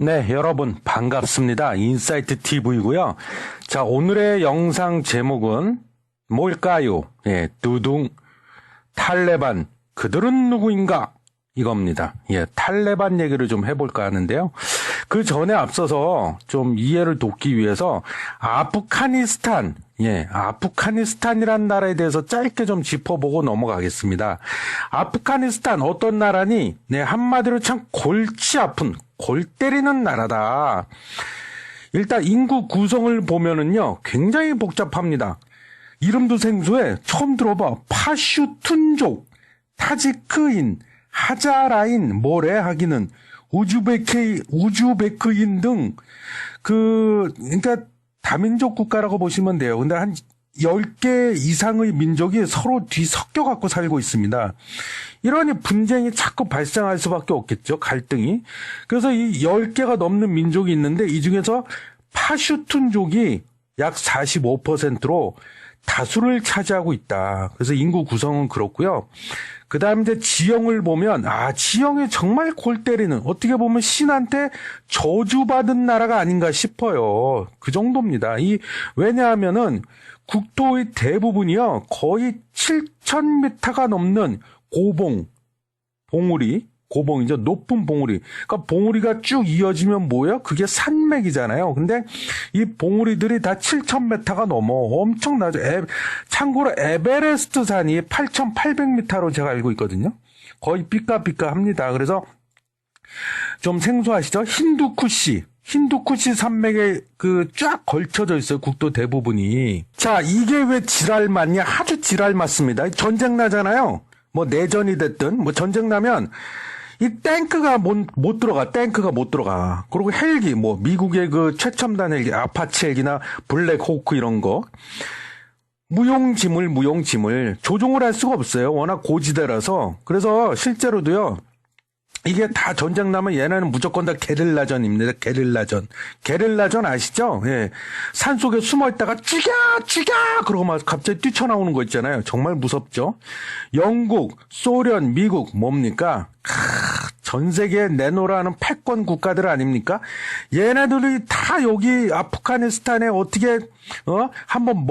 네, 여러분 반갑습니다. 인사이트 TV고요. 자, 오늘의 영상 제목은 뭘까요? 예, 두둥 탈레반 그들은 누구인가? 이겁니다. 예, 탈레반 얘기를 좀 해볼까 하는데요. 그 전에 앞서서 좀 이해를 돕기 위해서 아프가니스탄, 아프가니스탄이란 나라에 대해서 짧게 좀 짚어보고 넘어가겠습니다. 아프가니스탄 어떤 나라니? 네, 한마디로 참 골치 아픈, 골 때리는 나라다. 일단 인구 구성을 보면은요, 굉장히 복잡합니다. 이름도 생소해. 처음 들어봐. 파슈툰족, 타지크인, 하자라인, 뭐래 하기는 우즈베크인 등 그러니까 다민족 국가라고 보시면 돼요. 근데 한 10개 이상의 민족이 서로 뒤섞여 갖고 살고 있습니다. 이러니 분쟁이 자꾸 발생할 수밖에 없겠죠. 갈등이. 그래서 이 10개가 넘는 민족이 있는데 이 중에서 파슈툰족이 약 45%로 다수를 차지하고 있다. 그래서 인구 구성은 그렇고요. 그 다음에 이제 지형을 보면, 지형이 정말 골 때리는, 어떻게 보면 신한테 저주받은 나라가 아닌가 싶어요. 그 정도입니다. 왜냐하면은 국토의 대부분이요, 거의 7,000m가 넘는 고봉이죠. 높은 봉우리. 그러니까 봉우리가 쭉 이어지면 뭐예요? 그게 산맥이잖아요. 근데 이 봉우리들이 다 7,000m가 넘어. 엄청나죠. 참고로 에베레스트 산이 8,800m로 제가 알고 있거든요. 거의 삐까삐까합니다. 그래서 좀 생소하시죠? 힌두쿠시 산맥에 쫙 걸쳐져 있어요. 국토 대부분이. 자, 이게 왜 지랄 맞냐? 아주 지랄 맞습니다. 전쟁 나잖아요. 뭐 내전이 됐든 뭐 전쟁 나면 이 탱크가 못 들어가. 그리고 헬기, 뭐, 미국의 그 최첨단 헬기, 아파치 헬기나 블랙호크 이런 거. 무용지물 조종을 할 수가 없어요. 워낙 고지대라서. 그래서 실제로도요, 이게 다 전쟁 나면 얘네는 무조건 다 게릴라전입니다. 게릴라전 아시죠? 예. 산 속에 숨어 있다가 죽여! 그러고 막 갑자기 뛰쳐나오는 거 있잖아요. 정말 무섭죠? 영국, 소련, 미국, 뭡니까? 전 세계에 내놓으라는 패권 국가들 아닙니까? 얘네들이 다 여기 아프가니스탄에 어떻게, 한번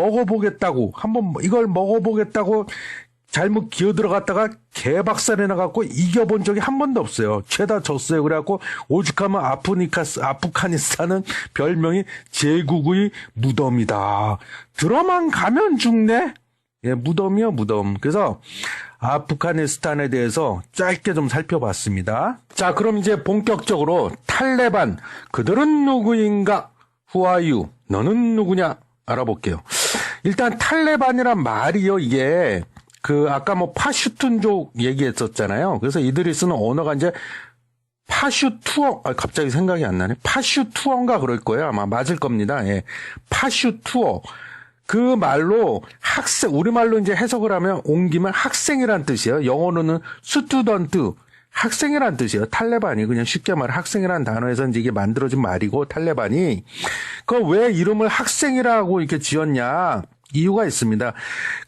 이걸 먹어보겠다고 잘못 기어들어갔다가 개박살이 나갖고 이겨본 적이 한 번도 없어요. 죄다 졌어요. 그래갖고 오죽하면 아프가니스탄은 별명이 제국의 무덤이다. 들어만 가면 죽네? 예, 무덤이요, 무덤. 그래서 아프가니스탄에 대해서 짧게 좀 살펴봤습니다. 자, 그럼 이제 본격적으로 탈레반, 그들은 누구인가? Who are you? 너는 누구냐? 알아볼게요. 일단 탈레반이란 말이요, 이게 아까 뭐 파슈툰족 얘기했었잖아요. 그래서 이들이 쓰는 언어가 이제 파슈투어, 갑자기 생각이 안 나네. 파슈투어인가 그럴 거예요. 아마 맞을 겁니다. 예. 파슈투어. 그 말로 우리말로 이제 해석을 하면 옮기면 학생이란 뜻이에요. 영어로는 스튜던트, 학생이란 뜻이에요. 탈레반이 그냥 쉽게 말해 학생이란 단어에서 이제 이게 만들어진 말이고 탈레반이. 왜 이름을 학생이라고 이렇게 지었냐? 이유가 있습니다.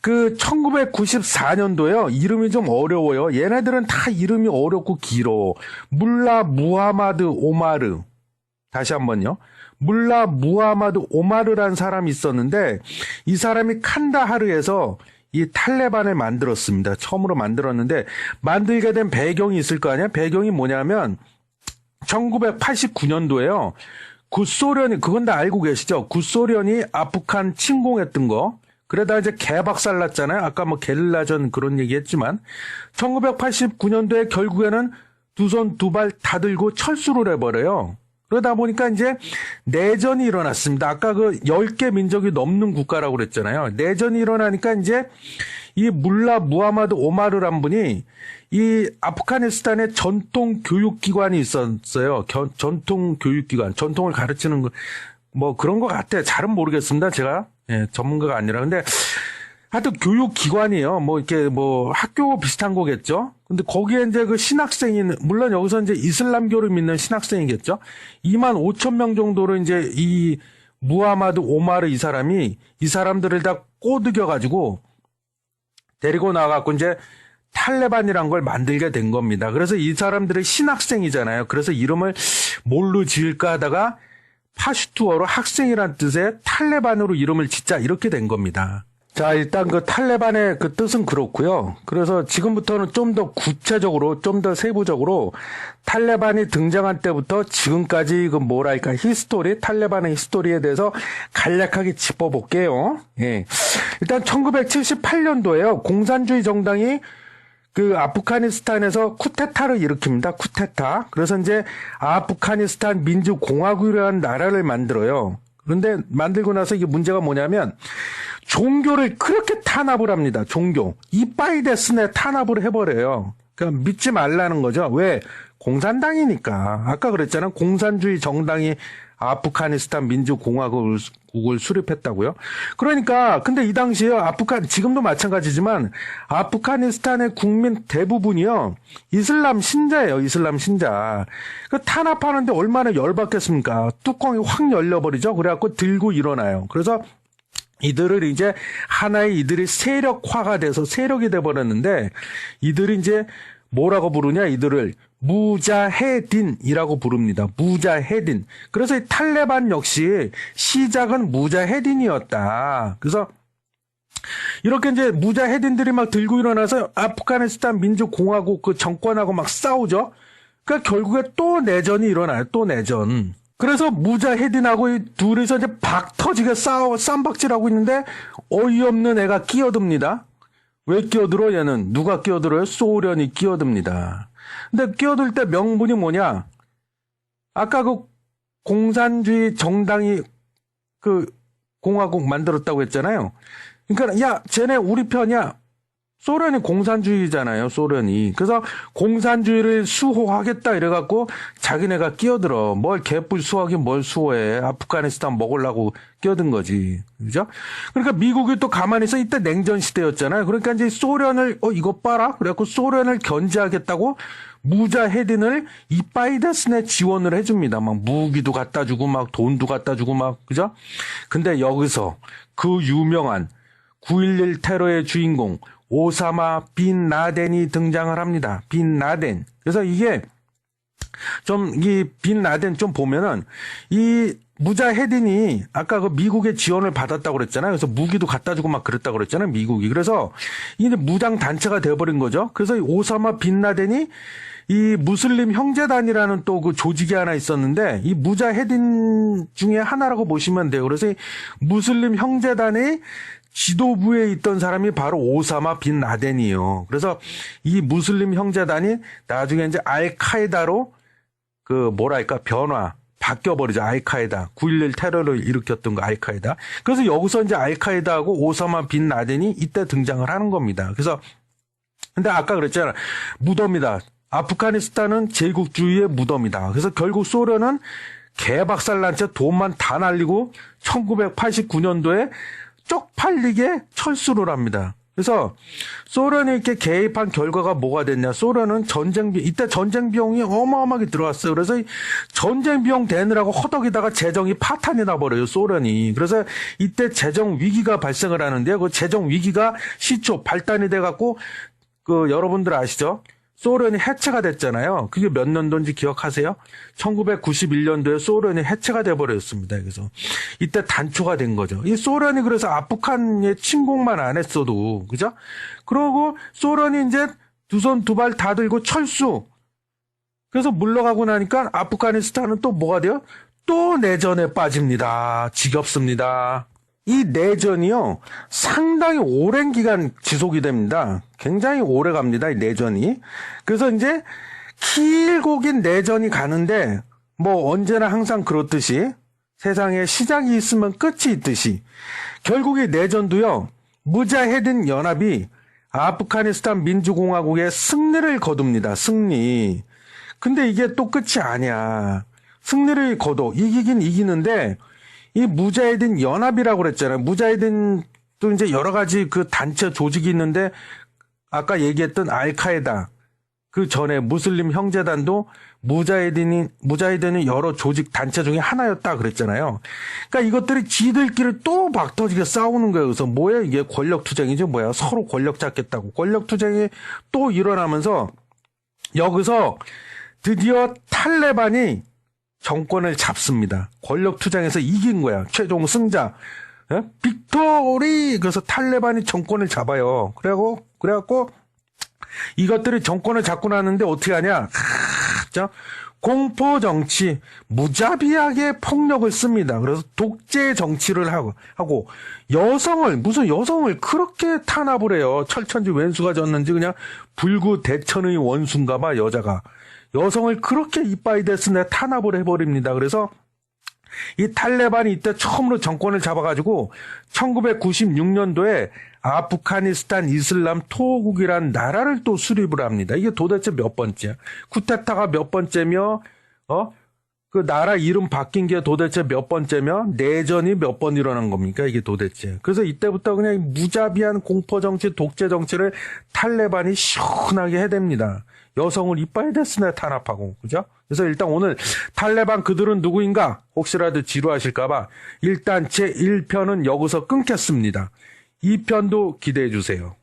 1994년도에요. 이름이 좀 어려워요. 얘네들은 다 이름이 어렵고 길어. 물라 무하마드 오마르. 다시 한번요. 물라 무하마드 오마르라는 사람이 있었는데 이 사람이 칸다하르에서 이 탈레반을 만들었습니다. 처음으로 만들었는데 만들게 된 배경이 있을 거 아니야? 배경이 뭐냐면 1989년도에요. 구소련이, 그건 다 알고 계시죠? 구소련이 아프간 침공했던 거. 그러다 이제 개박살 났잖아요. 아까 뭐 게릴라전 그런 얘기 했지만. 1989년도에 결국에는 두 손 두 발 다 들고 철수를 해버려요. 그러다 보니까 이제 내전이 일어났습니다. 아까 10개 민족이 넘는 국가라고 그랬잖아요. 내전이 일어나니까 이제 이 물라 무하마드 오마르란 분이 이 아프가니스탄의 전통 교육기관이 있었어요. 전통 교육기관, 전통을 가르치는 거, 뭐 그런 것 같아요. 잘은 모르겠습니다. 제가 전문가가 아니라. 근데 하여튼 교육기관이에요. 뭐 이렇게 뭐 학교 비슷한 거겠죠. 근데 거기에 이제 신학생이, 물론 여기서 이제 이슬람교를 믿는 신학생이겠죠. 25,000명 정도로 이제 이 무하마드 오마르 이 사람들을 다 꼬드겨 가지고 데리고 나가고 이제 탈레반이란 걸 만들게 된 겁니다. 그래서 이 사람들이 신학생이잖아요. 그래서 이름을 뭘로 지을까 하다가 파슈투어로 학생이란 뜻의 탈레반으로 이름을 짓자 이렇게 된 겁니다. 자, 일단 그 탈레반의 그 뜻은 그렇고요. 그래서 지금부터는 좀 더 구체적으로, 좀 더 세부적으로 탈레반이 등장한 때부터 지금까지 그 뭐랄까 탈레반의 히스토리에 대해서 간략하게 짚어볼게요. 예. 일단 1978년도에요. 공산주의 정당이 그 아프가니스탄에서 쿠데타를 일으킵니다. 쿠데타. 그래서 이제 아프가니스탄 민주공화국이라는 나라를 만들어요. 그런데 만들고 나서 이게 문제가 뭐냐면 종교를 그렇게 탄압을 합니다. 종교. 이빠이 데스네 탄압을 해버려요. 그러니까 믿지 말라는 거죠. 왜? 공산당이니까. 아까 그랬잖아요. 공산주의 정당이 아프가니스탄 민주공화국을 수립했다고요. 그러니까 근데 이 당시에 지금도 마찬가지지만 아프가니스탄의 국민 대부분이요. 이슬람 신자예요. 이슬람 신자. 그 탄압하는데 얼마나 열받겠습니까? 뚜껑이 확 열려버리죠. 그래갖고 들고 일어나요. 그래서 이들을 이제 하나의 이들이 세력화가 돼서 세력이 돼버렸는데 이들이 이제 뭐라고 부르냐 이들을 무자헤딘이라고 부릅니다. 무자헤딘. 그래서 이 탈레반 역시 시작은 무자헤딘이었다. 그래서 이렇게 이제 무자헤딘들이 막 들고 일어나서 아프가니스탄 민주공화국 그 정권하고 막 싸우죠. 그러니까 결국에 또 내전이 일어나요. 또 내전. 그래서 무자헤딘하고 이 둘이서 이제 박 터지게 쌈박질하고 있는데 어이없는 애가 끼어듭니다. 왜 끼어들어 얘는? 누가 끼어들어요? 소련이 끼어듭니다. 근데 끼어들 때 명분이 뭐냐? 아까 그 공산주의 정당이 그 공화국 만들었다고 했잖아요. 그러니까 야 쟤네 우리 편이야. 소련이 공산주의잖아요. 소련이. 그래서 공산주의를 수호하겠다 이래갖고 자기네가 끼어들어. 뭘 개뿔 수호하긴 뭘 수호해. 아프가니스탄 먹으려고 끼어든 거지. 그죠? 그러니까 미국이 또 가만히 있어. 이때 냉전 시대였잖아요. 그러니까 이제 소련을 이거 봐라. 그래갖고 소련을 견제하겠다고 무자헤딘을 이빠이데스네 지원을 해줍니다. 막 무기도 갖다 주고 막 돈도 갖다 주고 막 그죠? 근데 여기서 그 유명한 9.11 테러의 주인공 오사마 빈 라덴이 등장을 합니다. 빈 라덴. 그래서 이게 이 빈 라덴 좀 보면은 이 무자헤딘이 아까 그 미국의 지원을 받았다고 그랬잖아요. 그래서 무기도 갖다 주고 막 그랬다고 그랬잖아요. 미국이. 그래서 이제 무장 단체가 되어버린 거죠. 그래서 이 오사마 빈 라덴이 이 무슬림 형제단이라는 또 그 조직이 하나 있었는데 이 무자헤딘 중에 하나라고 보시면 돼요. 그래서 이 무슬림 형제단의 지도부에 있던 사람이 바로 오사마 빈 라덴이에요. 그래서 이 무슬림 형제단이 나중에 이제 알카에다로 바뀌어버리죠. 알카에다. 9.11 테러를 일으켰던 거 알카에다. 그래서 여기서 이제 알카에다하고 오사마 빈 라덴이 이때 등장을 하는 겁니다. 그래서 근데 아까 그랬잖아. 무덤이다. 아프가니스탄은 제국주의의 무덤이다. 그래서 결국 소련은 개박살난 채 돈만 다 날리고 1989년도에 쪽팔리게 철수를 합니다. 그래서 소련이 이렇게 개입한 결과가 뭐가 됐냐. 소련은 이때 전쟁 비용이 어마어마하게 들어왔어요. 그래서 전쟁 비용 대느라고 허덕이다가 재정이 파탄이 나버려요. 소련이. 그래서 이때 재정 위기가 발생을 하는데요. 그 재정 위기가 시초 발단이 돼갖고 여러분들 아시죠? 소련이 해체가 됐잖아요. 그게 몇 년도인지 기억하세요? 1991년도에 소련이 해체가 돼버렸습니다. 그래서 이때 단초가 된 거죠. 이 소련이 그래서 아프간에 침공만 안 했어도, 그죠? 그러고 소련이 이제 두 손 두 발 다 들고 철수. 그래서 물러가고 나니까 아프가니스탄은 또 뭐가 돼요? 또 내전에 빠집니다. 지겹습니다. 이 내전이요, 상당히 오랜 기간 지속이 됩니다. 굉장히 오래 갑니다, 이 내전이. 그래서 이제 길고 긴 내전이 가는데, 언제나 항상 그렇듯이 세상에 시작이 있으면 끝이 있듯이, 결국 이 내전도요, 무자헤딘 연합이 아프가니스탄 민주공화국의 승리를 거둡니다, 승리. 근데 이게 또 끝이 아니야. 승리를 거둬. 이기긴 이기는데, 이 무자헤딘 연합이라고 그랬잖아요. 무자헤딘도 이제 여러 가지 그 단체 조직이 있는데 아까 얘기했던 알카에다 그 전에 무슬림 형제단도 무자히딘이 여러 조직 단체 중에 하나였다 그랬잖아요. 그러니까 이것들이 지들끼리 또 막 터지게 싸우는 거예요. 그래서 뭐야 이게 권력 투쟁이죠. 뭐야 서로 권력 잡겠다고 권력 투쟁이 또 일어나면서 여기서 드디어 탈레반이 정권을 잡습니다. 권력 투쟁에서 이긴 거야. 최종 승자. 예? 빅토리. 그래서 탈레반이 정권을 잡아요. 그래갖고 이것들이 정권을 잡고 나는데 어떻게 하냐? 공포 정치, 무자비하게 폭력을 씁니다. 그래서 독재 정치를 하고 무슨 여성을 그렇게 탄압을 해요. 철천지 왼수가 졌는지 그냥 불구 대천의 원수인가 봐, 여자가. 여성을 그렇게 이빠이 됐으네 탄압을 해버립니다. 그래서 이 탈레반이 이때 처음으로 정권을 잡아가지고 1996년도에 아프가니스탄 이슬람 토호국이란 나라를 또 수립을 합니다. 이게 도대체 몇 번째야? 쿠데타가 몇 번째며, 그 나라 이름 바뀐 게 도대체 몇 번째며, 내전이 몇 번 일어난 겁니까? 이게 도대체. 그래서 이때부터 그냥 무자비한 공포정치, 독재정치를 탈레반이 시원하게 해댑니다. 여성을 이빠이 됐으네 탄압하고, 그죠? 그래서 일단 오늘 탈레반 그들은 누구인가? 혹시라도 지루하실까봐 일단 제 1편은 여기서 끊겠습니다. 2편도 기대해 주세요.